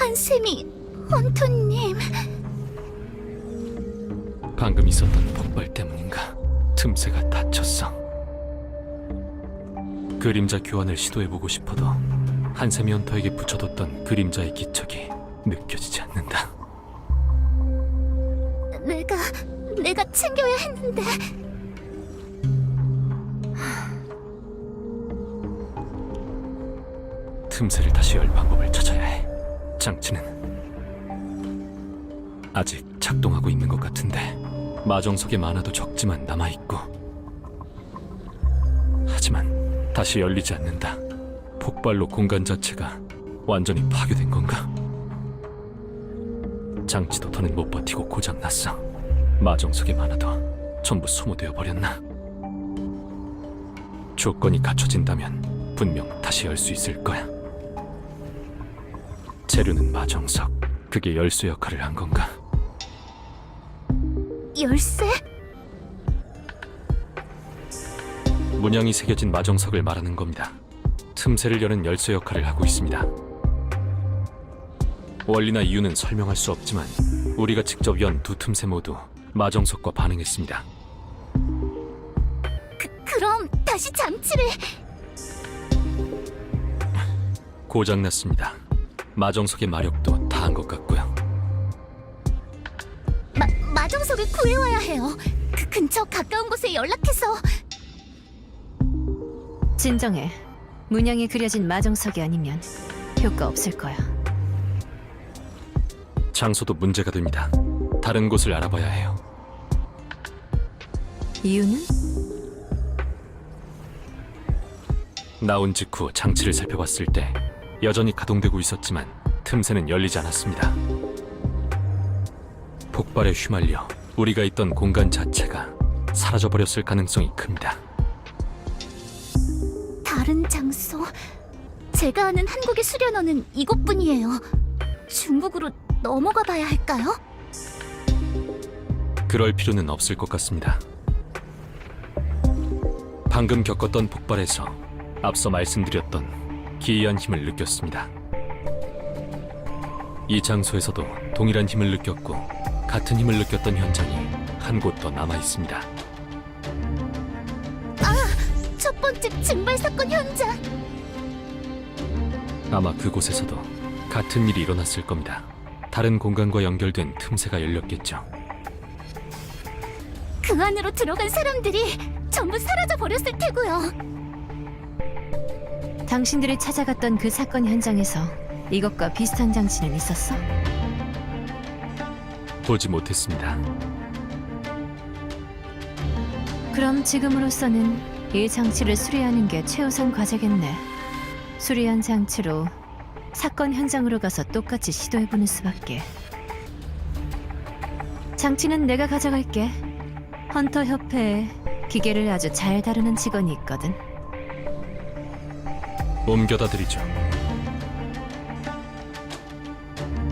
한샘이 헌터님. 방금 있었던 폭발 때문인가 틈새가 닫혔어. 그림자 교환을 시도해보고 싶어도 한샘이 헌터에게 붙여뒀던 그림자의 기척이 느껴지지 않는다. 내가 챙겨야 했는데. 틈새를 다시 열 방법을 찾아야 해. 장치는 아직 작동하고 있는 것 같은데 마정석의 만화도 적지만 남아있고, 하지만 다시 열리지 않는다. 폭발로 공간 자체가 완전히 파괴된 건가? 장치도 더는 못 버티고 고장났어. 마정석의 만화도 전부 소모되어 버렸나? 조건이 갖춰진다면 분명 다시 열 수 있을 거야. 재료는 마정석, 그게 열쇠 역할을 한 건가? 열쇠? 문양이 새겨진 마정석을 말하는 겁니다. 틈새를 여는 열쇠 역할을 하고 있습니다. 원리나 이유는 설명할 수 없지만 우리가 직접 연 두 틈새 모두 마정석과 반응했습니다. 그럼 다시 장치를... 고장났습니다. 마정석의 마력도 다한 것 같고요. 마정석을 구해와야 해요. 그 근처 가까운 곳에 연락해서... 진정해. 문양이 그려진 마정석이 아니면 효과 없을 거야. 장소도 문제가 됩니다. 다른 곳을 알아봐야 해요. 이유는? 나온 직후 장치를 살펴봤을 때 여전히 가동되고 있었지만 틈새는 열리지 않았습니다. 폭발에 휘말려 우리가 있던 공간 자체가 사라져버렸을 가능성이 큽니다. 다른 장소... 제가 아는 한국의 수련원은 이곳뿐이에요. 중국으로 넘어가 봐야 할까요? 그럴 필요는 없을 것 같습니다. 방금 겪었던 폭발에서 앞서 말씀드렸던 기이한 힘을 느꼈습니다. 이 장소에서도 동일한 힘을 느꼈고 같은 힘을 느꼈던 현장이 한 곳 더 남아 있습니다. 첫 번째 증발 사건 현장! 아마 그곳에서도 같은 일이 일어났을 겁니다. 다른 공간과 연결된 틈새가 열렸겠죠. 그 안으로 들어간 사람들이 전부 사라져 버렸을 테고요. 당신들이 찾아갔던 그 사건 현장에서 이것과 비슷한 장치는 있었어? 보지 못했습니다. 그럼 지금으로서는 이 장치를 수리하는 게 최우선 과제겠네. 수리한 장치로 사건 현장으로 가서 똑같이 시도해보는 수밖에. 장치는 내가 가져갈게. 헌터 협회에 기계를 아주 잘 다루는 직원이 있거든. 옮겨다 드리죠.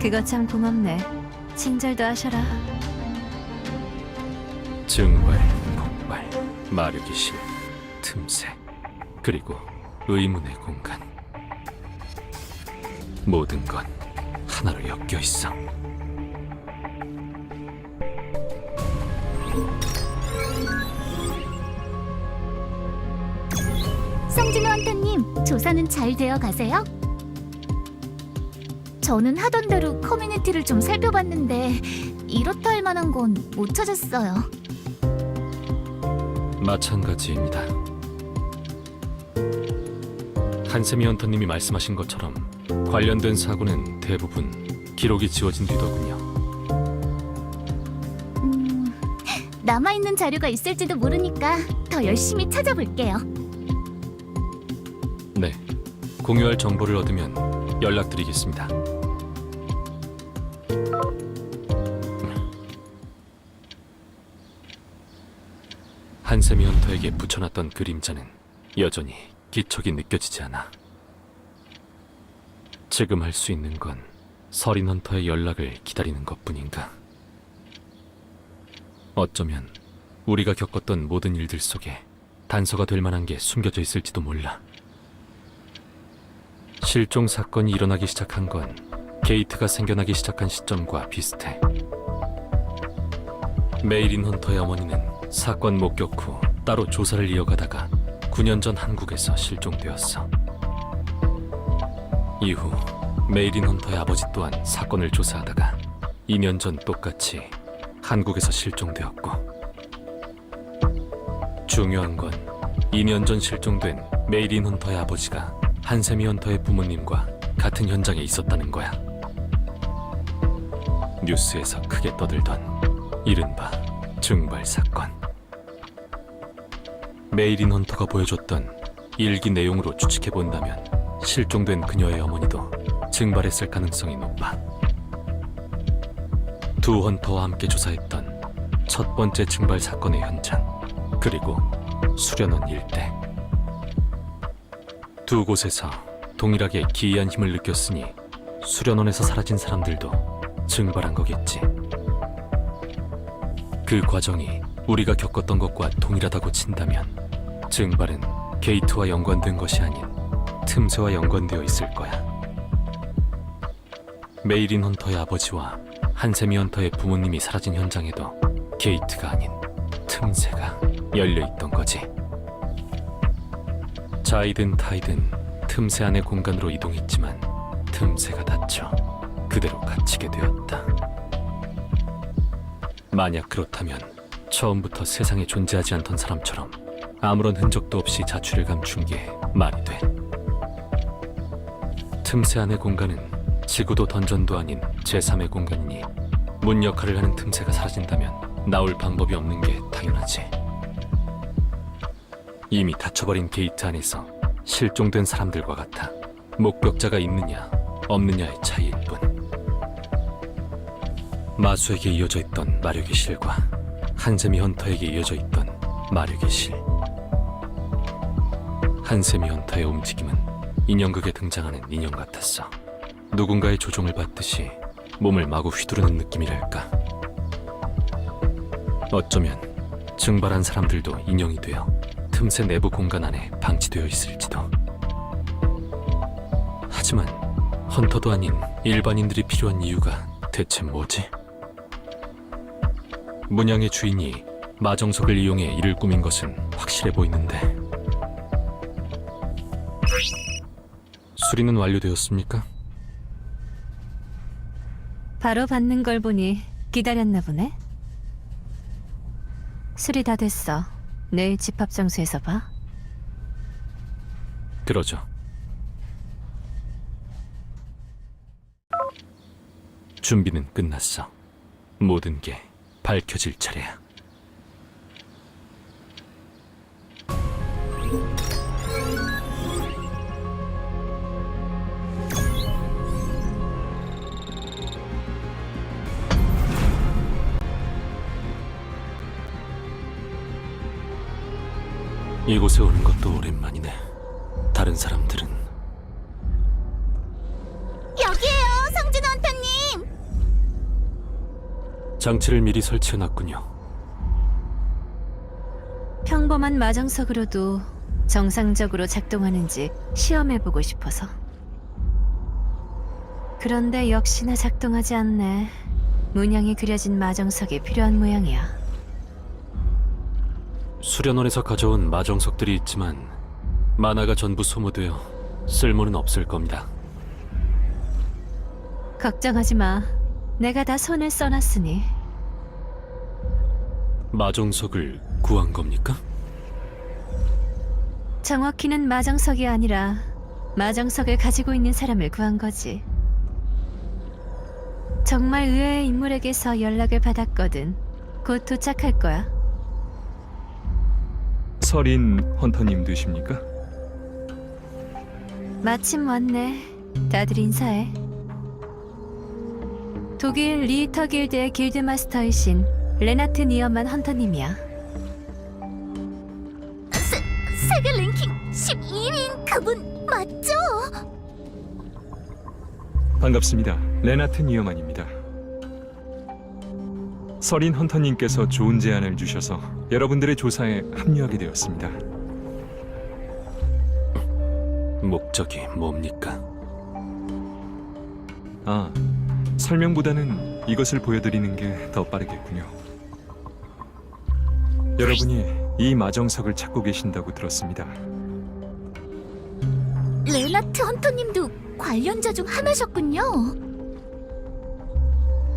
그거 참 고맙네. 친절도 하셔라. 증발, 폭발, 마력의 실, 틈새, 그리고 의문의 공간. 모든 건 하나로 엮여 있어. 성진호 헌터님, 조사는 잘 되어 가세요? 저는 하던 대로 커뮤니티를 좀 살펴봤는데 이렇다 할 만한 건 못 찾았어요. 마찬가지입니다. 한세미 헌터님이 말씀하신 것처럼 관련된 사고는 대부분 기록이 지워진 뒤더군요. 남아있는 자료가 있을지도 모르니까 더 열심히 찾아볼게요. 네, 공유할 정보를 얻으면 연락드리겠습니다. 한세미 헌터에게 붙여놨던 그림자는 여전히 기척이 느껴지지 않아. 지금 할 수 있는 건 서린 헌터의 연락을 기다리는 것뿐인가? 어쩌면 우리가 겪었던 모든 일들 속에 단서가 될 만한 게 숨겨져 있을지도 몰라. 실종 사건이 일어나기 시작한 건 게이트가 생겨나기 시작한 시점과 비슷해. 메이린 헌터의 어머니는 사건 목격 후 따로 조사를 이어가다가 9년 전 한국에서 실종되었어. 이후 메이린 헌터의 아버지 또한 사건을 조사하다가 2년 전 똑같이 한국에서 실종되었고, 중요한 건 2년 전 실종된 메이린 헌터의 아버지가 한세미 헌터의 부모님과 같은 현장에 있었다는 거야. 뉴스에서 크게 떠들던 이른바 증발 사건. 메이린 헌터가 보여줬던 일기 내용으로 추측해본다면 실종된 그녀의 어머니도 증발했을 가능성이 높아. 두 헌터와 함께 조사했던 첫 번째 증발 사건의 현장, 그리고 수련원 일대, 두 곳에서 동일하게 기이한 힘을 느꼈으니 수련원에서 사라진 사람들도 증발한 거겠지. 그 과정이 우리가 겪었던 것과 동일하다고 친다면 증발은 게이트와 연관된 것이 아닌 틈새와 연관되어 있을 거야. 메이린 헌터의 아버지와 한세미 헌터의 부모님이 사라진 현장에도 게이트가 아닌 틈새가 열려있던 거지. 자이든 타이든 틈새 안의 공간으로 이동했지만 틈새가 닫혀 그대로 갇히게 되었다. 만약 그렇다면 처음부터 세상에 존재하지 않던 사람처럼 아무런 흔적도 없이 자취를 감춘 게 말이 돼. 틈새 안의 공간은 지구도 던전도 아닌 제3의 공간이니 문 역할을 하는 틈새가 사라진다면 나올 방법이 없는 게 당연하지. 이미 닫혀버린 게이트 안에서 실종된 사람들과 같아 목격자가 있느냐 없느냐의 차이일 뿐. 마수에게 이어져 있던 마력의 실과 한세미 헌터에게 이어져 있던 마력의 실. 한세미 헌터의 움직임은 인형극에 등장하는 인형 같았어. 누군가의 조종을 받듯이 몸을 마구 휘두르는 느낌이랄까. 어쩌면 증발한 사람들도 인형이 되어 틈새 내부 공간 안에 방치되어 있을지도. 하지만 헌터도 아닌 일반인들이 필요한 이유가 대체 뭐지? 문양의 주인이 마정석을 이용해 이를 꾸민 것은 확실해 보이는데. 수리는 완료되었습니까? 바로 받는 걸 보니 기다렸나 보네. 수리 다 됐어. 내일 집합 장소에서 봐. 그러죠. 준비는 끝났어. 모든 게 밝혀질 차례야. 이곳에 오는 것도 오랜만이네. 다른 사람들은 여기에요, 성진 헌터님. 장치를 미리 설치해놨군요. 평범한 마정석으로도 정상적으로 작동하는지 시험해보고 싶어서. 그런데 역시나 작동하지 않네. 문양이 그려진 마정석이 필요한 모양이야. 수련원에서 가져온 마정석들이 있지만 만화가 전부 소모되어 쓸모는 없을 겁니다. 걱정하지 마. 내가 다 손을 써놨으니. 마정석을 구한 겁니까? 정확히는 마정석이 아니라 마정석을 가지고 있는 사람을 구한 거지. 정말 의외의 인물에게서 연락을 받았거든. 곧 도착할 거야. 서린 헌터님 되십니까? 마침 왔네. 다들 인사해. 독일 리히터 길드의 길드마스터이신 레나트 니어만 헌터님이야. 세계 랭킹 12위인 그분 맞죠? 반갑습니다. 레나트 니어만입니다. 서린 헌터님께서 좋은 제안을 주셔서 여러분들의 조사에 합류하게 되었습니다. 목적이 뭡니까? 아, 설명보다는 이것을 보여드리는 게 더 빠르겠군요. 여러분이 이 마정석을 찾고 계신다고 들었습니다. 레나트 헌터님도 관련자 중 하나셨군요.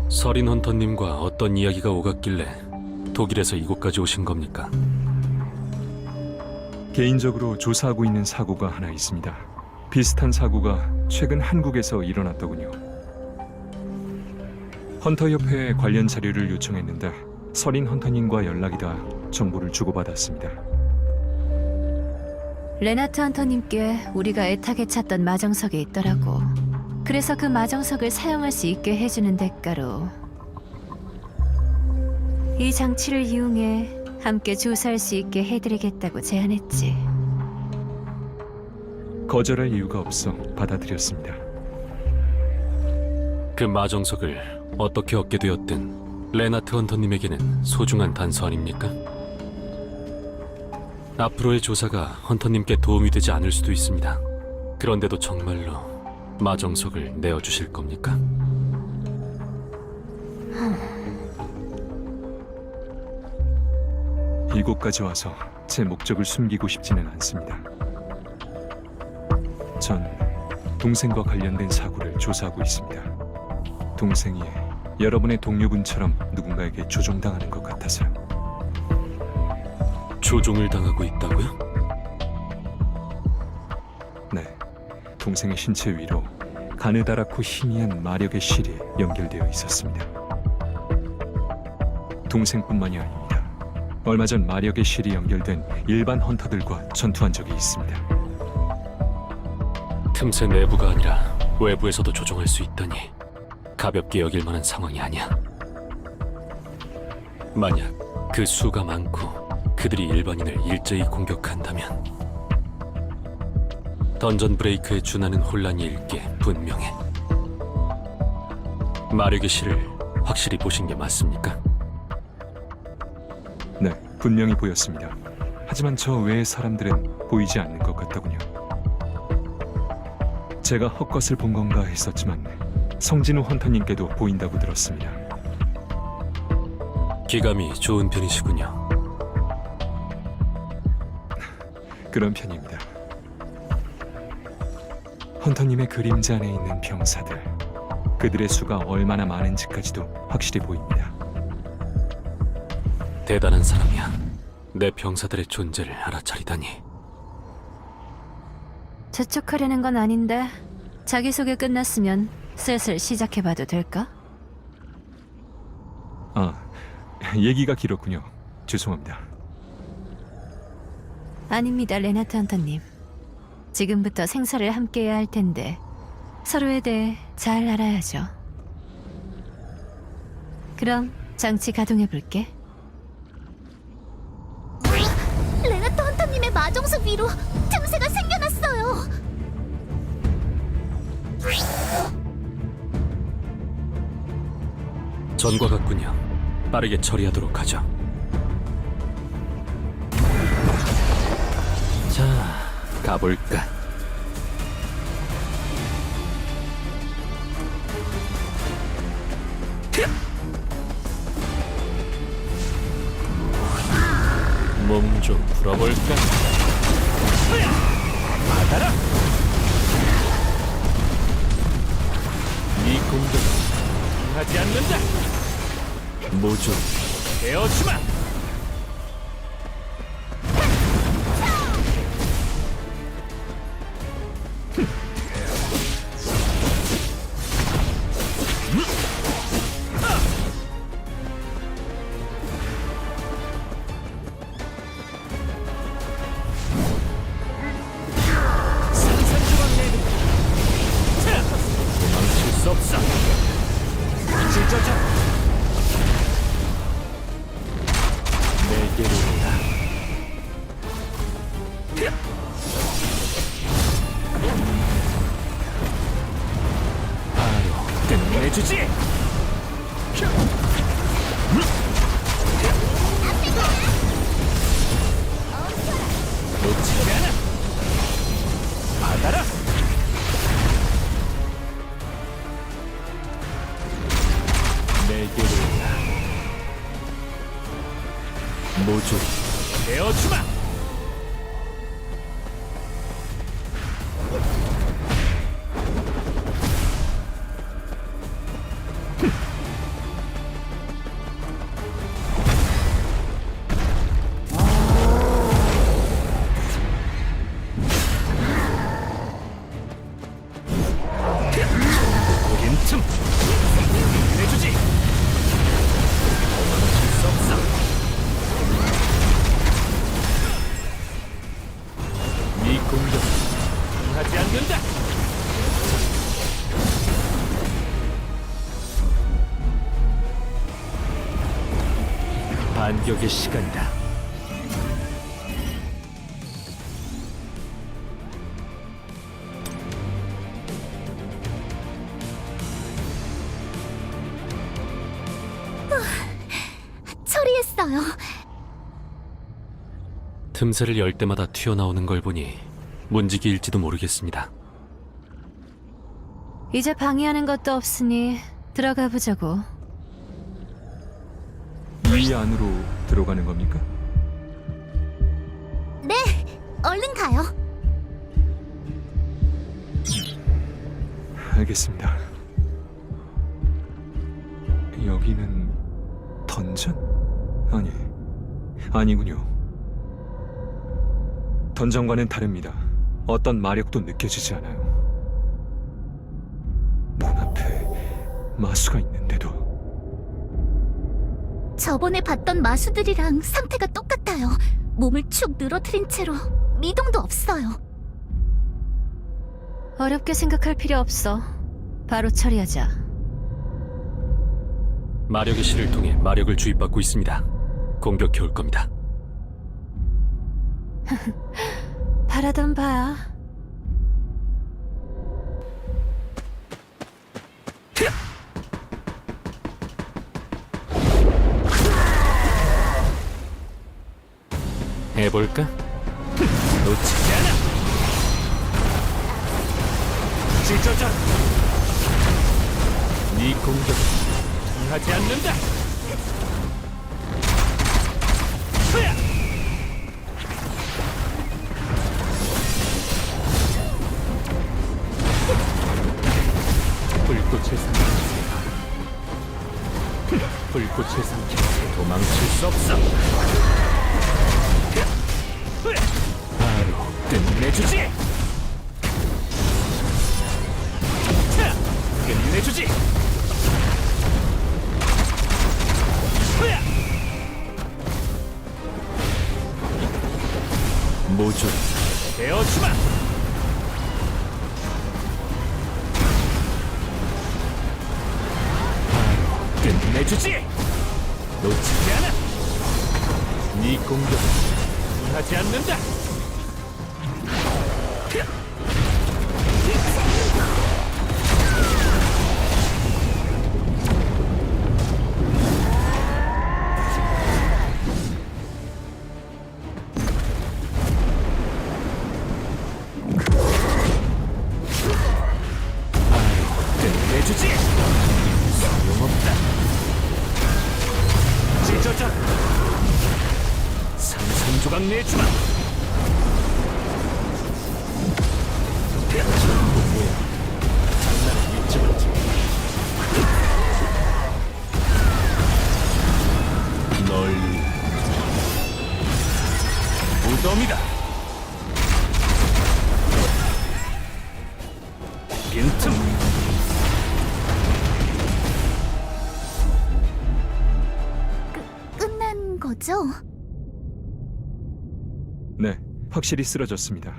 서린 헌터님과 어떤 이야기가 오갔길래 독일에서 이곳까지 오신 겁니까? 개인적으로 조사하고 있는 사고가 하나 있습니다. 비슷한 사고가 최근 한국에서 일어났더군요. 헌터협회에 관련 자료를 요청했는데 서린 헌터님과 연락이 닿아 정보를 주고받았습니다. 레나트 헌터님께 우리가 애타게 찾던 마정석이 있더라고. 그래서 그 마정석을 사용할 수 있게 해주는 대가로 이 장치를 이용해 함께 조사할 수 있게 해드리겠다고 제안했지. 거절할 이유가 없어 받아들였습니다. 그 마정석을 어떻게 얻게 되었든 레나트 헌터님에게는 소중한 단서 아닙니까? 앞으로의 조사가 헌터님께 도움이 되지 않을 수도 있습니다. 그런데도 정말로 마정석을 내어주실 겁니까? 이곳까지 와서 제 목적을 숨기고 싶지는 않습니다. 전 동생과 관련된 사고를 조사하고 있습니다. 동생이 여러분의 동료분처럼 누군가에게 조종당하는 것 같아서요. 조종을 당하고 있다고요? 네, 동생의 신체 위로 가느다랗고 희미한 마력의 실이 연결되어 있었습니다. 동생뿐만이 아닙니다. 얼마 전 마력의 실이 연결된 일반 헌터들과 전투한 적이 있습니다. 틈새 내부가 아니라 외부에서도 조종할 수 있다니 가볍게 여길 만한 상황이 아니야. 만약 그 수가 많고 그들이 일반인을 일제히 공격한다면 던전 브레이크에 준하는 혼란이 일 게 분명해. 마력의 실을 확실히 보신 게 맞습니까? 네, 분명히 보였습니다. 하지만 저 외의 사람들은 보이지 않는 것 같더군요. 제가 헛것을 본 건가 했었지만 성진우 헌터님께도 보인다고 들었습니다. 기감이 좋은 편이시군요. 그런 편입니다. 헌터님의 그림자 안에 있는 병사들, 그들의 수가 얼마나 많은지까지도 확실히 보입니다. 대단한 사람이야. 내 병사들의 존재를 알아차리다니. 재촉하려는 건 아닌데 자기소개 끝났으면 슬슬 시작해봐도 될까? 아, 얘기가 길었군요. 죄송합니다. 아닙니다, 레나트 헌터님. 지금부터 생사를 함께해야 할 텐데 서로에 대해 잘 알아야죠. 그럼 장치 가동해볼게. 레나트 헌터님의 마정석 위로 틈새가 생겨났어요. 전과 같군요. 빠르게 처리하도록 하죠. 자, 가볼까? 몸 좀 풀어볼까? 받아라! 이 공격은 하지 않는다! 모조 베어주마! 도망칠 수 없어! 찢어져! 내게로 온다. 바로 끝내주지! 놓치지 않아! 받아라! 모조리 베어주마. 빈틈 내주지. 수 없어. 네 공격 하지 않는다. 반격의 시간이다. 처리했어요. 틈새를 열 때마다 튀어나오는 걸 보니 문지기일지도 모르겠습니다. 이제 방해하는 것도 없으니 들어가 보자고. 이 안으로 들어가는 겁니까? 네, 얼른 가요. 알겠습니다. 여기는 던전? 아니군요. 던전과는 다릅니다. 어떤 마력도 느껴지지 않아요. 눈앞에 마수가 있는데도. 저번에 봤던 마수들이랑 상태가 똑같아요. 몸을 축 늘어뜨린 채로 미동도 없어요. 어렵게 생각할 필요 없어. 바로 처리하자. 마력의 실을 통해 마력을 주입받고 있습니다. 공격해 올 겁니다. 바라던 바야. 해볼까? 놓치지 않아. 찢어져. 네 공격 하지 않는다. 흐야! 불꽃을 삼키세요. 불꽃을 삼키세요. 도망칠 수 없어. 바로 끝내주지. 자, 끝내주지. 모조리 베어주마. 바로 끝내주지. 놓치지 않아. 네 공격 하지 않는다. 끝내주지. 소용없다. 찢어져. 산산조각 내주마. 전부 뭐야. 장난을 잊지 말지. 널 무덤이다. 빈틈. 끝난 거죠? 네, 확실히 쓰러졌습니다.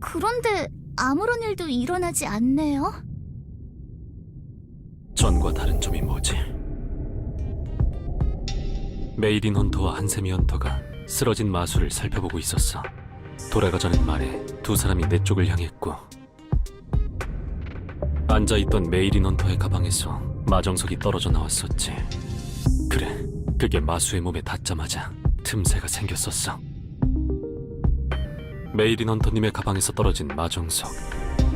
그런데 아무런 일도 일어나지 않네요. 전과 다른 점이 뭐지? 메이린 헌터와 한세미 헌터가 쓰러진 마수를 살펴보고 있었어. 돌아가자는 말에 두 사람이 내 쪽을 향했고, 앉아있던 메이린 헌터의 가방에서 마정석이 떨어져 나왔었지. 그래, 그게 마수의 몸에 닿자마자 틈새가 생겼었어. 메이린 헌터님의 가방에서 떨어진 마정석,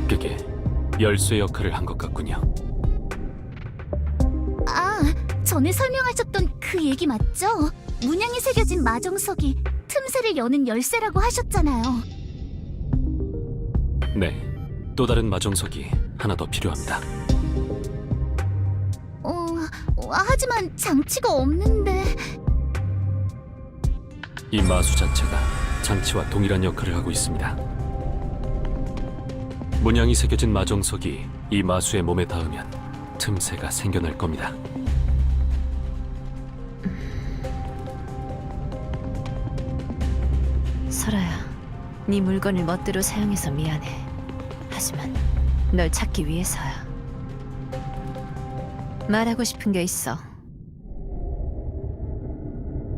그게 열쇠 역할을 한 것 같군요. 아, 전에 설명하셨던 그 얘기 맞죠? 문양이 새겨진 마정석이 틈새를 여는 열쇠라고 하셨잖아요. 네, 또 다른 마정석이 하나 더 필요합니다. 하지만 장치가 없는데... 이 마수 자체가 장치와 동일한 역할을 하고 있습니다. 문양이 새겨진 마정석이 이 마수의 몸에 닿으면 틈새가 생겨날 겁니다. 설아야, 네 물건을 멋대로 사용해서 미안해. 하지만 널 찾기 위해서야. 말하고 싶은 게 있어.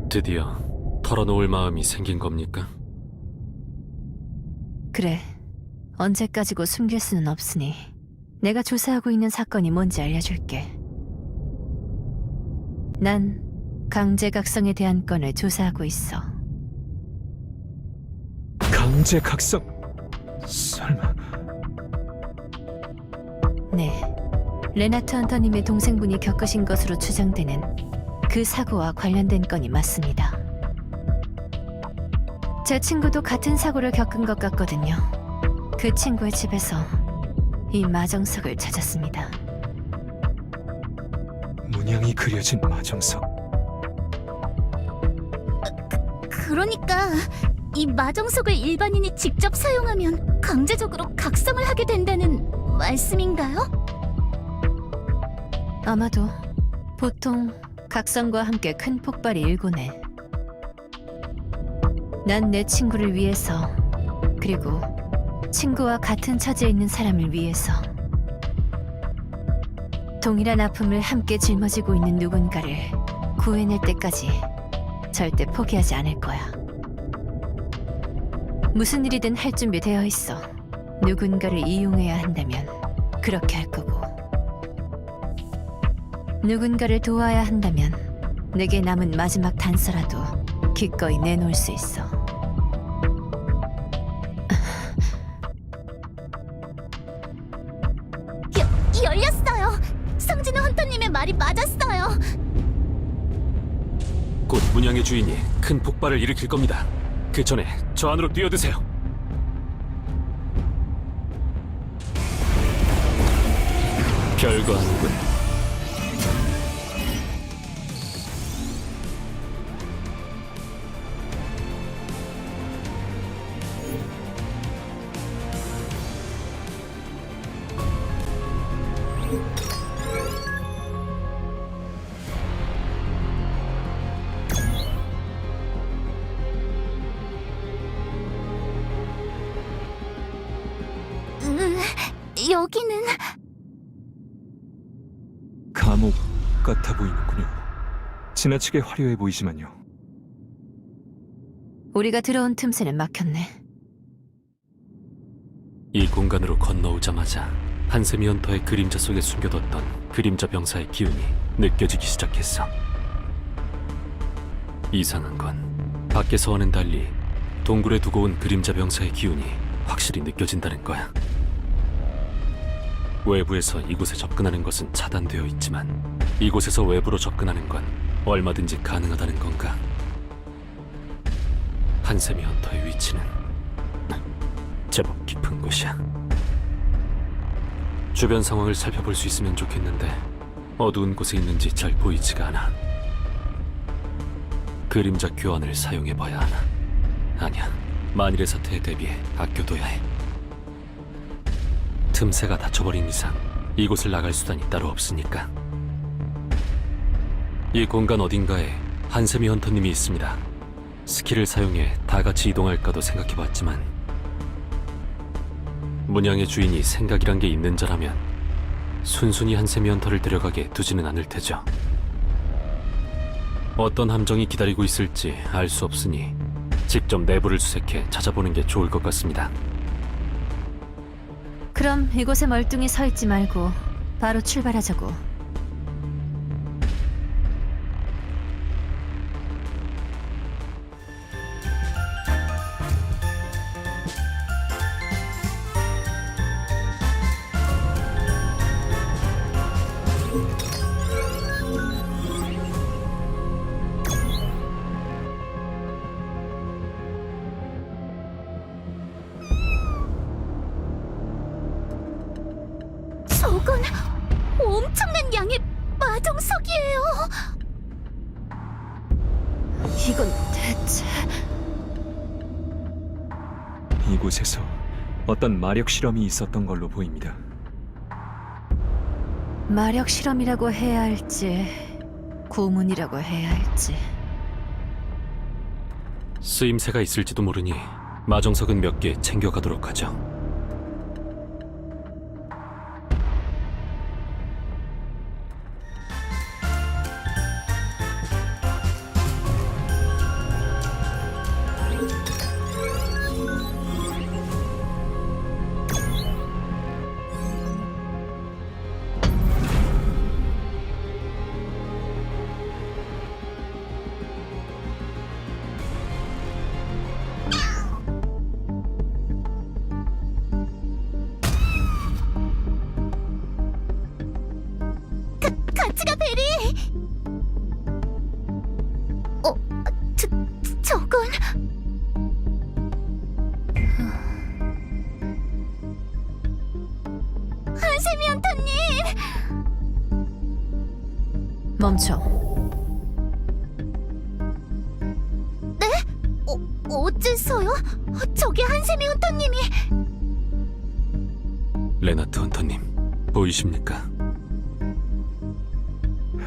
드디어 털어놓을 마음이 생긴 겁니까? 그래, 언제까지고 숨길 수는 없으니 내가 조사하고 있는 사건이 뭔지 알려줄게. 난 강제각성에 대한 건을 조사하고 있어. 강제각성? 설마 네, 레나트 헌터님의 동생분이 겪으신 것으로 추정되는 그 사고와 관련된 건이 맞습니다. 제 친구도 같은 사고를 겪은 것 같거든요. 그 친구의 집에서 이 마정석을 찾았습니다. 문양이 그려진 마정석. 그러니까 이 마정석을 일반인이 직접 사용하면 강제적으로 각성을 하게 된다는 말씀인가요? 아마도 보통 각성과 함께 큰 폭발이 일곤 해. 난 내 친구를 위해서, 그리고 친구와 같은 처지에 있는 사람을 위해서 동일한 아픔을 함께 짊어지고 있는 누군가를 구해낼 때까지 절대 포기하지 않을 거야. 무슨 일이든 할 준비 되어 있어. 누군가를 이용해야 한다면 그렇게 할 거고, 누군가를 도와야 한다면 내게 남은 마지막 단서라도 기꺼이 내놓을 수 있어. 열렸어요! 성진우 헌터님의 말이 맞았어요! 곧 문양의 주인이 큰 폭발을 일으킬 겁니다. 그 전에 저 안으로 뛰어드세요. 별거 아니군. 여기는... 감옥 같아 보이는군요. 지나치게 화려해 보이지만요. 우리가 들어온 틈새는 막혔네. 이 공간으로 건너오자마자 한세미 헌터의 그림자 속에 숨겨뒀던 그림자 병사의 기운이 느껴지기 시작했어. 이상한 건 밖에서와는 달리 동굴에 두고 온 그림자 병사의 기운이 확실히 느껴진다는 거야. 외부에서 이곳에 접근하는 것은 차단되어 있지만 이곳에서 외부로 접근하는 건 얼마든지 가능하다는 건가? 한세미 헌터의 위치는 제법 깊은 곳이야. 주변 상황을 살펴볼 수 있으면 좋겠는데 어두운 곳에 있는지 잘 보이지가 않아. 그림자 교환을 사용해봐야 하나? 아니야, 만일의 사태에 대비해 아껴둬야 해. 틈새가 닫혀버린 이상 이곳을 나갈 수단이 따로 없으니까. 이 공간 어딘가에 한세미 헌터님이 있습니다. 스킬을 사용해 다 같이 이동할까도 생각해봤지만 문양의 주인이 생각이란 게 있는 자라면 순순히 한세미 헌터를 데려가게 두지는 않을 테죠. 어떤 함정이 기다리고 있을지 알 수 없으니 직접 내부를 수색해 찾아보는 게 좋을 것 같습니다. 그럼 이곳에 멀뚱히 서 있지 말고 바로 출발하자고. 저건 엄청난 양의 마정석이에요. 이건 대체... 이곳에서 어떤 마력 실험이 있었던 걸로 보입니다. 마력 실험이라고 해야 할지 고문이라고 해야 할지. 쓰임새가 있을지도 모르니 마정석은 몇 개 챙겨가도록 하죠. 같이 가, 베리. 저건 한세미 헌터님. 멈춰. 어째서요? 저게 한세미 헌터님이. 레나트 헌터님, 보이십니까?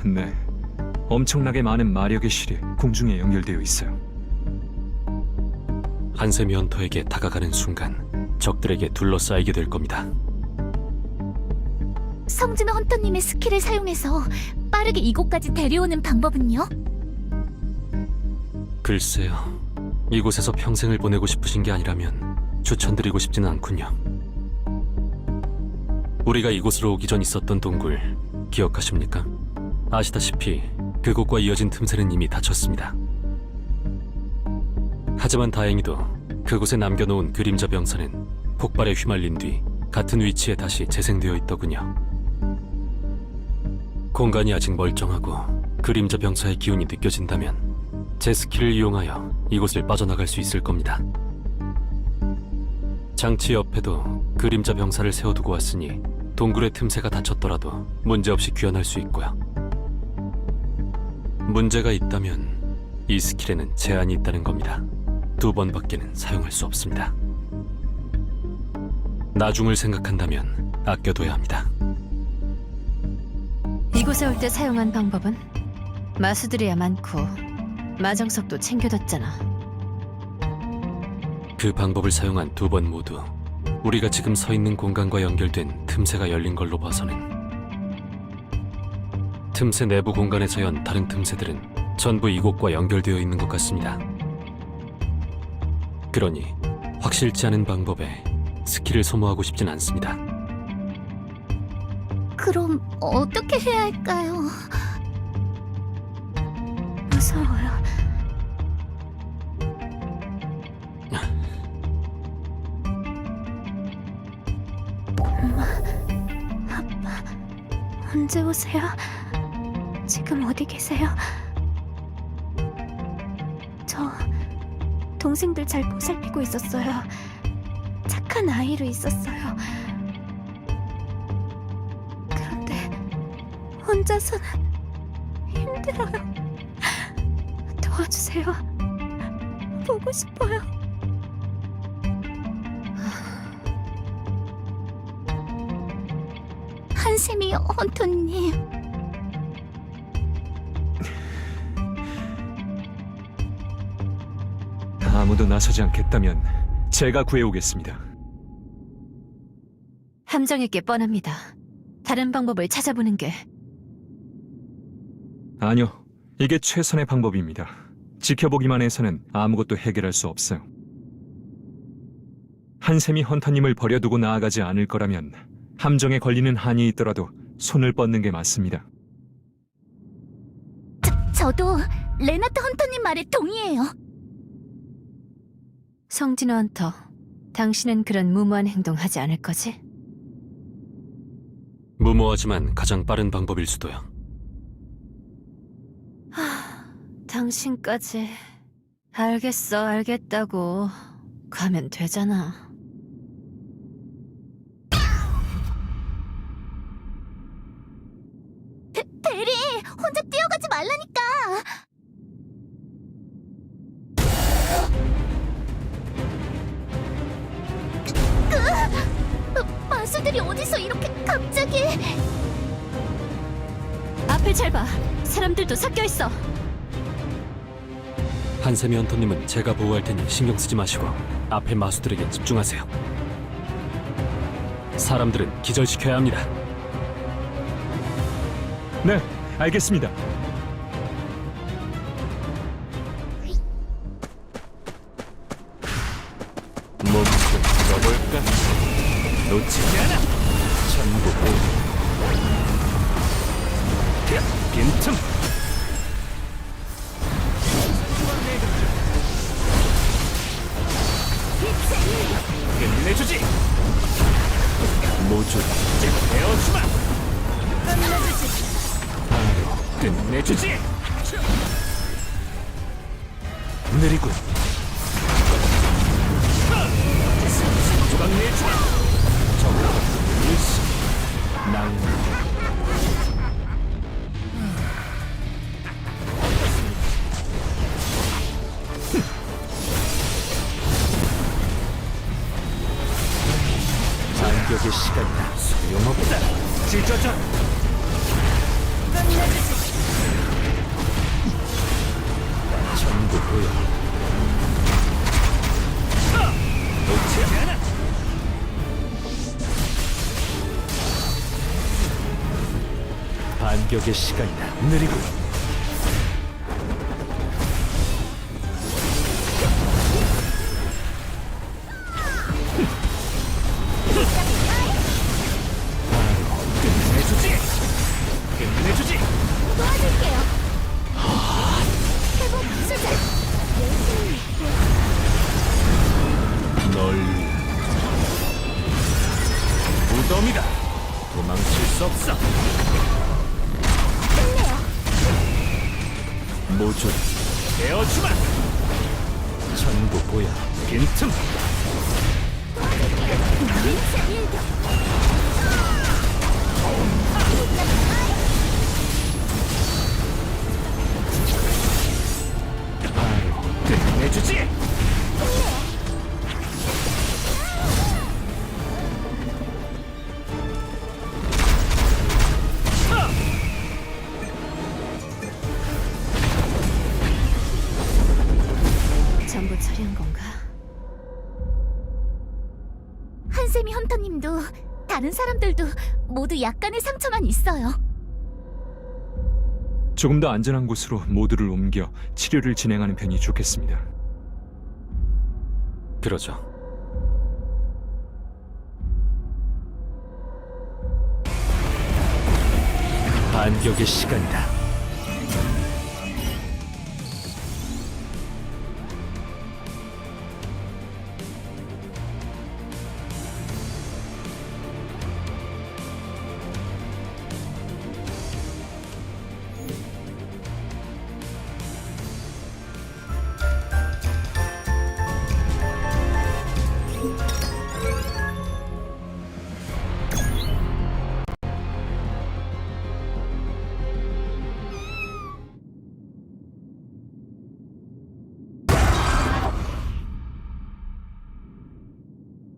네, 엄청나게 많은 마력의 실이 공중에 연결되어 있어요. 한세미 헌터에게 다가가는 순간 적들에게 둘러싸이게 될 겁니다. 성진호 헌터님의 스킬을 사용해서 빠르게 이곳까지 데려오는 방법은요? 글쎄요, 이곳에서 평생을 보내고 싶으신 게 아니라면 추천드리고 싶지는 않군요. 우리가 이곳으로 오기 전 있었던 동굴 기억하십니까? 아시다시피 그곳과 이어진 틈새는 이미 닫혔습니다. 하지만 다행히도 그곳에 남겨놓은 그림자 병사는 폭발에 휘말린 뒤 같은 위치에 다시 재생되어 있더군요. 공간이 아직 멀쩡하고 그림자 병사의 기운이 느껴진다면 제 스킬을 이용하여 이곳을 빠져나갈 수 있을 겁니다. 장치 옆에도 그림자 병사를 세워두고 왔으니 동굴의 틈새가 닫혔더라도 문제없이 귀환할 수 있고요. 문제가 있다면 이 스킬에는 제한이 있다는 겁니다. 2번밖에는 사용할 수 없습니다. 나중을 생각한다면 아껴둬야 합니다. 이곳에 올 때 사용한 방법은? 마수들이야 많고 마정석도 챙겨뒀잖아. 그 방법을 사용한 2번 모두 우리가 지금 서 있는 공간과 연결된 틈새가 열린 걸로 봐서는 틈새 내부 공간에서 연 다른 틈새들은 전부 이곳과 연결되어 있는 것 같습니다. 그러니 확실치 않은 방법에 스킬을 소모하고 싶진 않습니다. 그럼 어떻게 해야 할까요? 무서워요. 엄마, 아빠, 언제 오세요? 지금 어디 계세요? 저 동생들 잘 보살피고 있었어요. 착한 아이로 있었어요. 그런데 혼자서는 힘들어요. 도와주세요. 보고 싶어요. 한세미 헌터님. 아무도 나서지 않겠다면 제가 구해오겠습니다. 함정일 게 뻔합니다. 다른 방법을 찾아보는 게. 아니요, 이게 최선의 방법입니다. 지켜보기만 해서는 아무것도 해결할 수 없어요. 한세미 헌터님을 버려두고 나아가지 않을 거라면 함정에 걸리는 한이 있더라도 손을 뻗는 게 맞습니다. 저도 레나트 헌터님 말에 동의해요. 성진호 헌터, 당신은 그런 무모한 행동 하지 않을 거지? 무모하지만 가장 빠른 방법일 수도요. 당신까지. 알겠어, 알겠다고. 가면 되잖아. 에리, 혼자 뛰어가지 말라니까. 마수들이 어디서 이렇게 갑자기? 앞을 잘 봐. 사람들도 섞여 있어. 한세미 헌터님은 제가 보호할 테니 신경 쓰지 마시고 앞에 마수들에게 집중하세요. 사람들은 기절시켜야 합니다. 네, 알겠습니다. 몸 좀 풀어볼까? 놓치지 않아! 전부 빈틈! 끝내주지! 모조 베어주마! 바로 끝내주지! 느리군! 조각 내주마! 정답 일시 낭 반격의 시간이다. 소용없다. 찢어져. 전부 보여. 놓치지 않아. 반격의 시간이다. 느리군. 끝내주지! 도와줄게요. 회복 수작. 열심히. 널 무덤이다. 도망칠 수 없어. 끝내요. 모조 베어주마. 전부 보여. 빈틈. 바로 끝내주지. 전부 처리한 건가? 한세미 헌터님도 다른 사람들도 모두 약간의 상처만 있어요. 조금 더 안전한 곳으로 모두를 옮겨 치료를 진행하는 편이 좋겠습니다. 그러죠. 반격의 시간이다.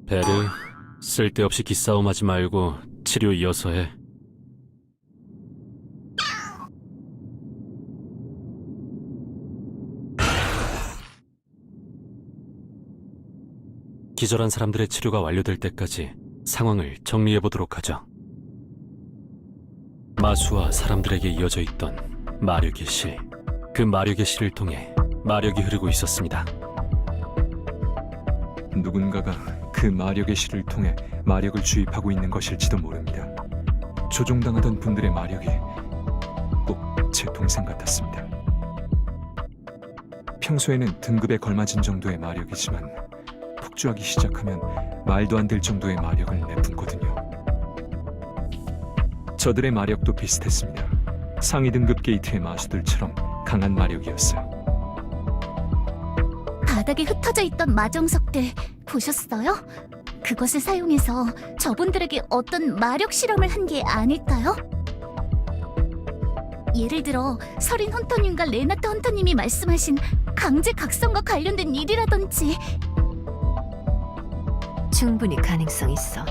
베르, 쓸데없이 기싸움하지 말고 치료 이어서 해. 기절한 사람들의 치료가 완료될 때까지 상황을 정리해보도록 하죠. 마수와 사람들에게 이어져 있던 마력의 실, 그 마력의 실을 통해 마력이 흐르고 있었습니다. 누군가가 그 마력의 실을 통해 마력을 주입하고 있는 것일지도 모릅니다. 조종당하던 분들의 마력이 꼭 제 동생 같았습니다. 평소에는 등급에 걸맞은 정도의 마력이지만 폭주하기 시작하면 말도 안 될 정도의 마력을 내뿜거든요. 저들의 마력도 비슷했습니다. 상위 등급 게이트의 마수들처럼 강한 마력이었어요. 바닥에 흩어져 있던 마정석들 보셨어요? 그것을 사용해서 저분들에게 어떤 마력 실험을 한 게 아닐까요? 예를 들어 서린 헌터님과 레나트 헌터님이 말씀하신 강제 각성과 관련된 일이라든지. 충분히 가능성 있어.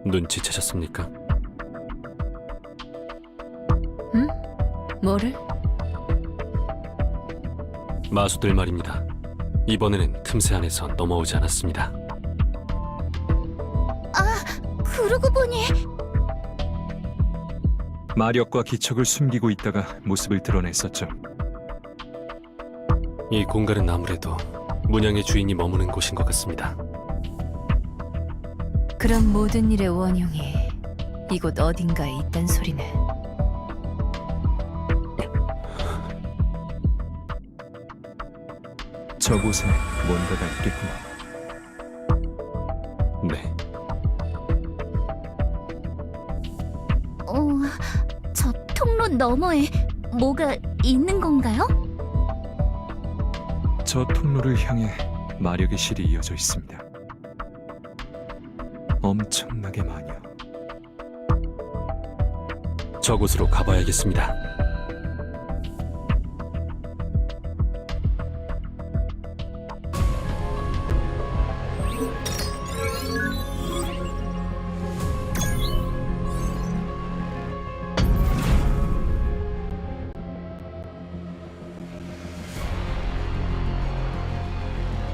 눈치채셨습니까? 응? 뭐를? 마수들 말입니다. 이번에는 틈새 안에서 넘어오지 않았습니다. 그러고 보니 마력과 기척을 숨기고 있다가 모습을 드러냈었죠. 이 공간은 아무래도 문양의 주인이 머무는 곳인 것 같습니다. 그런 모든 일의 원흉이 이곳 어딘가에 있단 소리네. 저곳에 뭔가가 있겠구나. 네, 저 통로 너머에 뭐가 있는 건가요? 저 통로를 향해 마력의 실이 이어져 있습니다. 엄청나게 많이요. 저곳으로 가봐야겠습니다.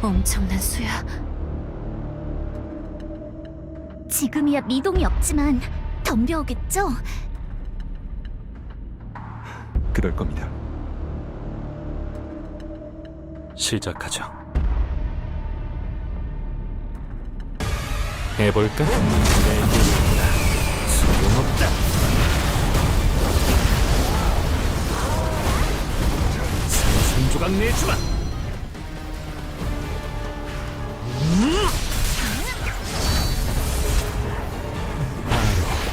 엄청난 수야. 지금이야 미동이 없지만 덤벼오겠죠? 그럴 겁니다. 시작하죠. 해볼까? 소용없다. 산산조각 내주마. 바로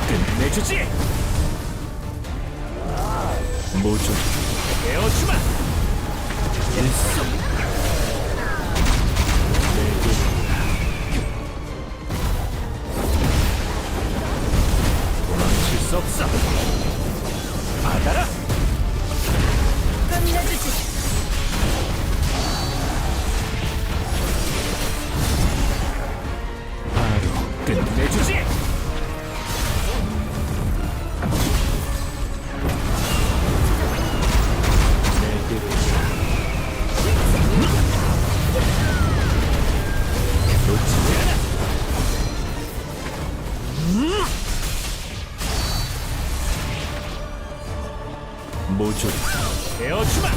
끝내주지. 모조 베어주마. 일성. 도망칠 수 없어. 받아라. 끝내주지. 바로 끝내주지. 내게로 놓치지 않아. 모조리 베어주마.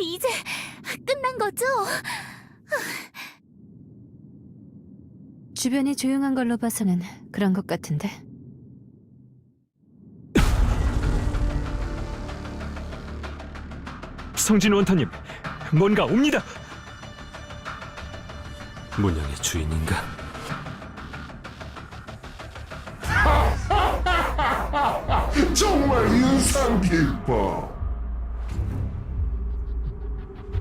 이제 끝난 거죠? 주변이 조용한 걸로 봐서는 그런 것 같은데. 성진 원터님, 뭔가 옵니다. 문양의 주인인가? 정말 인상 깊어.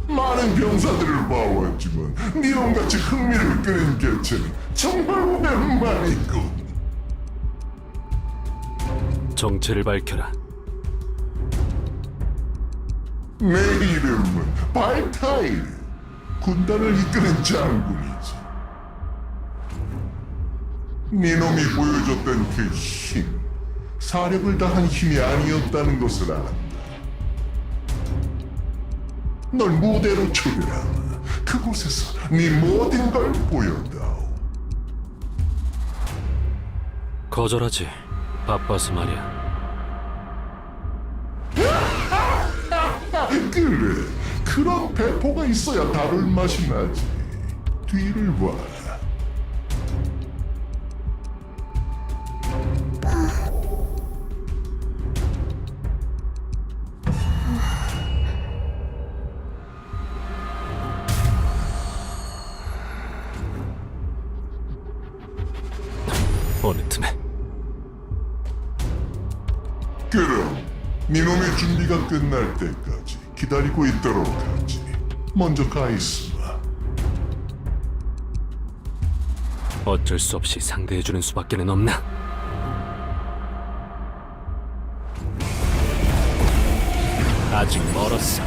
많은 병사들을 봐왔지만 니온같이 흥미를 끄는 개체는 정말 오랜만이군. 정체를 밝혀라. 내 이름은 발타이르. 군단을 이끄는 장군이지. 니놈이 보여줬던 그 힘, 사력을 다한 힘이 아니었다는 것을 안다. 널 무대로 초대하마. 그곳에서 네 모든 걸 보여다오. 거절하지. 바빠서 말이야. 그래, 그런 배포가 있어야 다룰 맛이 나지. 뒤를 봐라. 어느 틈에 그럼 니놈의 준비가 끝날 때까지 기다리고 있도록 하지. 먼저 가 있으마. 어쩔 수 없이 상대해주는 수밖에는 없나? 아직 멀었어.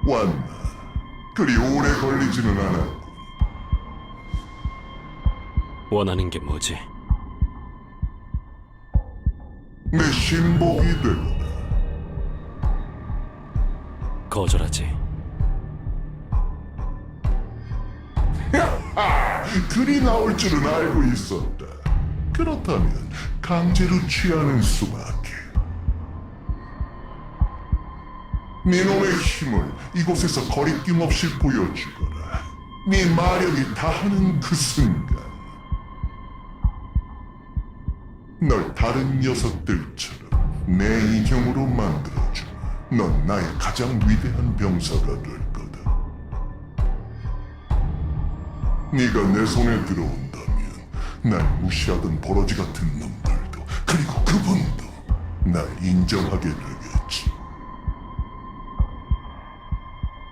왔나? 그리 오래 걸리지는 않았고. 원하는 게 뭐지? 내 신복이 되거라. 거절하지. 그리 나올 줄은 알고 있었다. 그렇다면 강제로 취하는 수밖에. 네 놈의 힘을 이곳에서 거리낌 없이 보여주거라. 네 마력이 다하는 그 순간 널 다른 녀석들처럼 내 인형으로 만들어주마. 넌 나의 가장 위대한 병사가 될 거다. 네가 내 손에 들어온다면 날 무시하던 버러지 같은 놈들도 그리고 그분도 날 인정하게 되겠지.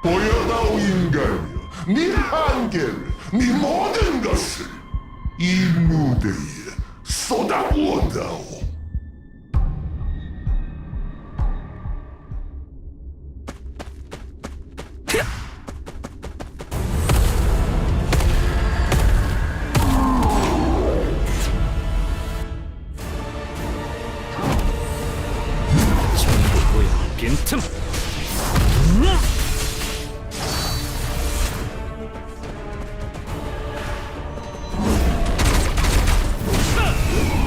보여다오 인간이여, 네 한계를, 네 모든 것을 이 무대에 쏟아부어다오. 전부 보여 빈틈.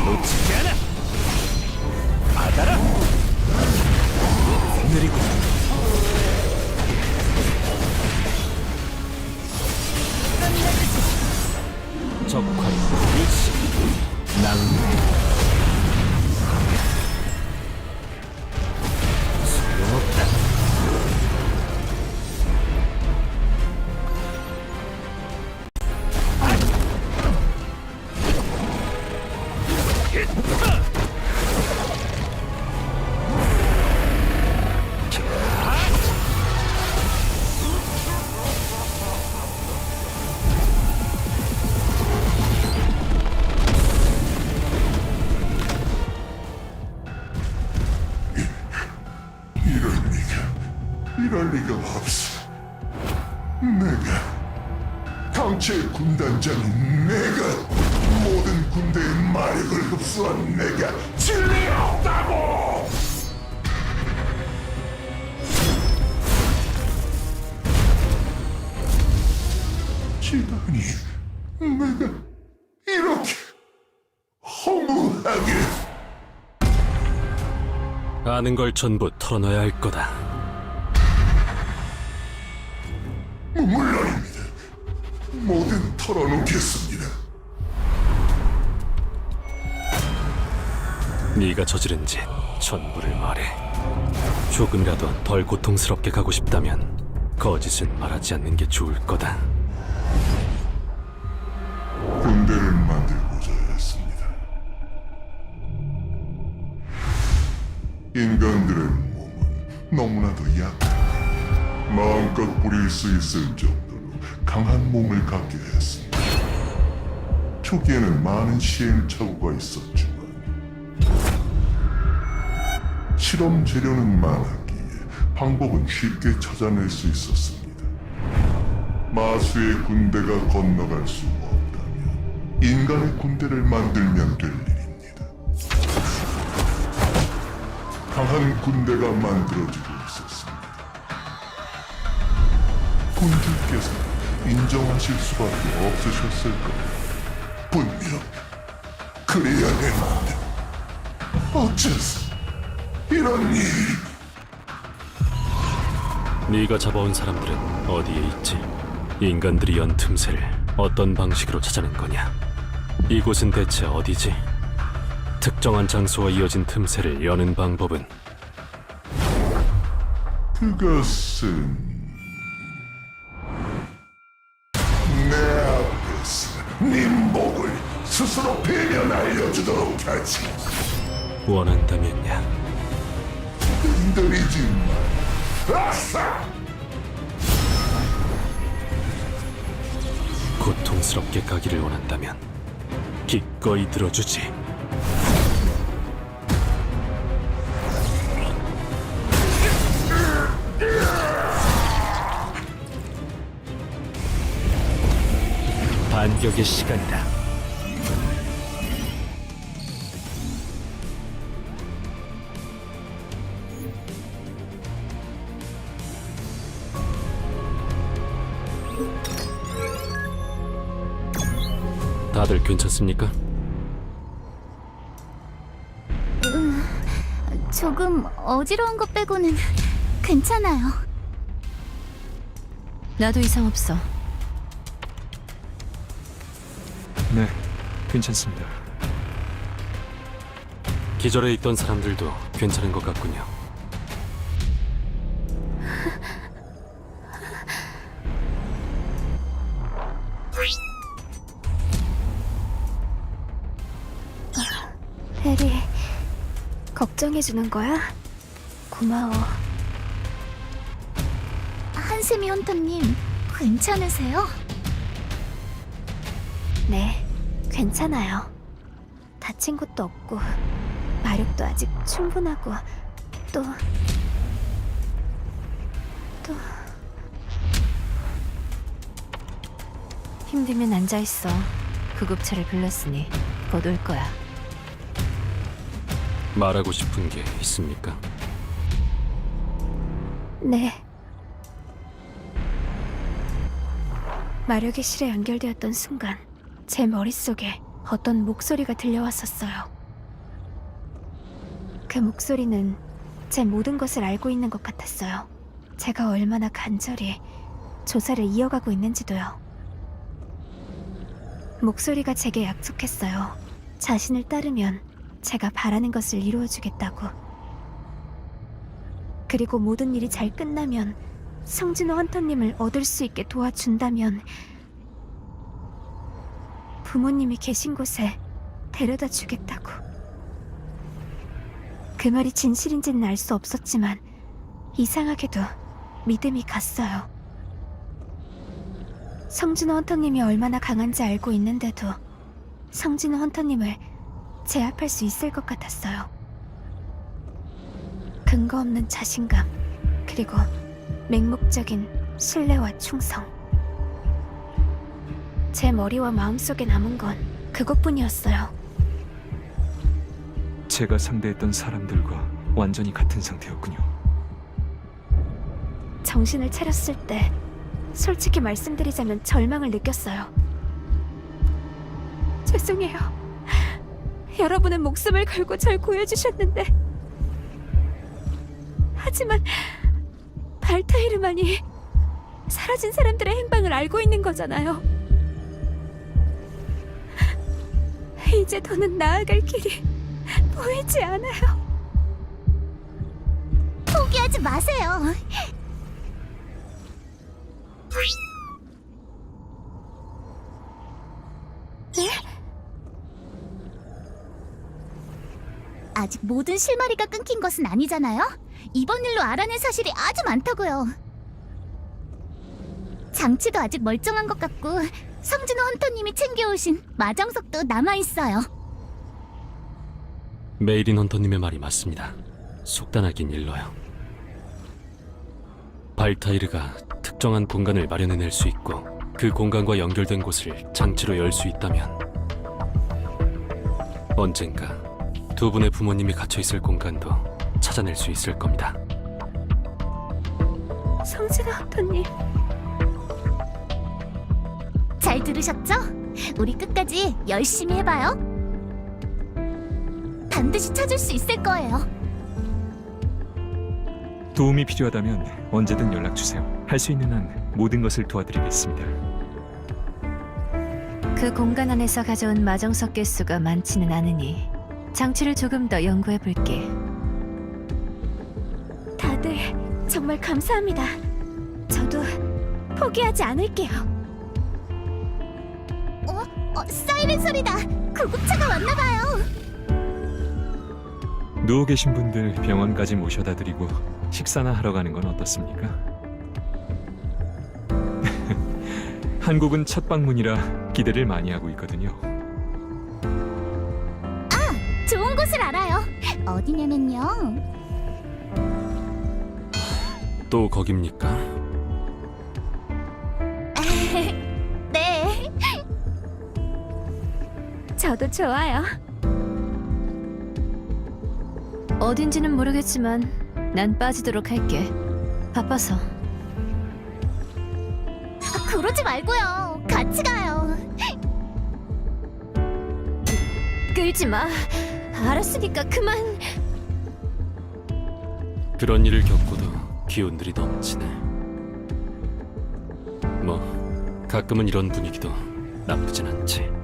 놓치지 않아. 받아라. 느리고 적화 일시 낭비 소용없다. 이럴 리가 없어. 내가 강체의 군단장인 내가 모든 군대의 마력을 흡수한 내가 진리 없다고! 지단이 내가 이렇게 허무하게 아는 걸 전부 털어놔야 할 거다. 물론입니다. 뭐든 털어놓겠습니다. 네가 저지른 짓 전부를 말해. 조금이라도 덜 고통스럽게 가고 싶다면 거짓은 말하지 않는 게 좋을 거다. 군대를 만들고자 했습니다. 인간들의 몸은 너무나도 약해 마음껏 부릴 수 있을 정도로 강한 몸을 갖게 했습니다. 초기에는 많은 시행착오가 있었지만 실험 재료는 많았기에 방법은 쉽게 찾아낼 수 있었습니다. 마수의 군대가 건너갈 수 없다면 인간의 군대를 만들면 될 일입니다. 강한 군대가 만들어지고 있었습니다. 군주께서 인정하실 수밖에 없으셨을 겁니다. 분명 그래야 되는데 어째서 이런 일이. 네가 잡아온 사람들은 어디에 있지? 인간들이 연 틈새를 어떤 방식으로 찾아낸 거냐? 이곳은 대체 어디지? 특정한 장소와 이어진 틈새를 여는 방법은 그것은 내 앞에서 네 목을 스스로 배면 알려주도록 하지. 원한다면야. 흔들리지 마. 아싸! 고통스럽게 가기를 원한다면 기꺼이 들어주지. 반격의 시간이다. 다들 괜찮습니까? 조금 어지러운 것 빼고는 괜찮아요. 나도 이상 없어. 네, 괜찮습니다. 기절해 있던 사람들도 괜찮은 것 같군요. 베리, 걱정해주는 거야? 고마워. 한세미 헌터님, 괜찮으세요? 네, 괜찮아요. 다친 것도 없고 마력도 아직 충분하고 또 힘들면 앉아있어. 구급차를 불렀으니 곧 올 거야. 말하고 싶은 게 있습니까? 네. 마력의 실에 연결되었던 순간 제 머릿속에 어떤 목소리가 들려왔었어요. 그 목소리는 제 모든 것을 알고 있는 것 같았어요. 제가 얼마나 간절히 조사를 이어가고 있는지도요. 목소리가 제게 약속했어요. 자신을 따르면 제가 바라는 것을 이루어주겠다고. 그리고 모든 일이 잘 끝나면 성진호 헌터님을 얻을 수 있게 도와준다면 부모님이 계신 곳에 데려다 주겠다고. 그 말이 진실인지는 알 수 없었지만 이상하게도 믿음이 갔어요. 성진호 헌터님이 얼마나 강한지 알고 있는데도 성진호 헌터님을 제압할 수 있을 것 같았어요. 근거 없는 자신감, 그리고 맹목적인 신뢰와 충성. 제 머리와 마음속에 남은 건 그것뿐이었어요. 제가 상대했던 사람들과 완전히 같은 상태였군요. 정신을 차렸을 때 솔직히 말씀드리자면 절망을 느꼈어요. 죄송해요. 여러분은 목숨을 걸고 절 구해주셨는데, 하지만 발타이르만이 사라진 사람들의 행방을 알고 있는 거잖아요. 이제 더는 나아갈 길이 보이지 않아요. 포기하지 마세요. 네? 아직 모든 실마리가 끊긴 것은 아니잖아요? 이번 일로 알아낸 사실이 아주 많다고요. 장치도 아직 멀쩡한 것 같고 성진호 헌터님이 챙겨오신 마정석도 남아있어요. 메이린 헌터님의 말이 맞습니다. 속단하긴 일러요. 발타이르가 특정한 공간을 마련해낼 수 있고 그 공간과 연결된 곳을 장치로 열 수 있다면 언젠가 두 분의 부모님이 갇혀있을 공간도 찾아낼 수 있을 겁니다. 성진호 헌터님, 잘 들으셨죠? 우리 끝까지 열심히 해봐요. 반드시 찾을 수 있을 거예요. 도움이 필요하다면 언제든 연락 주세요. 할 수 있는 한 모든 것을 도와드리겠습니다. 그 공간 안에서 가져온 마정석 개수가 많지는 않으니 장치를 조금 더 연구해 볼게. 다들 정말 감사합니다. 저도 포기하지 않을게요. 사이렌 소리다. 구급차가 왔나봐요. 누워 계신 분들 병원까지 모셔다 드리고 식사나 하러 가는 건 어떻습니까? 한국은 첫 방문이라 기대를 많이 하고 있거든요. 좋은 곳을 알아요. 어디냐면요. 또 거깁니까? 네. 저도 좋아요. 어딘지는 모르겠지만 난 빠지도록 할게. 바빠서. 그러지 말고요. 같이 가요. 끌지 마. 알았으니까 그만. 그런 일을 겪고도 기운들이 넘치네. 뭐 가끔은 이런 분위기도 나쁘진 않지.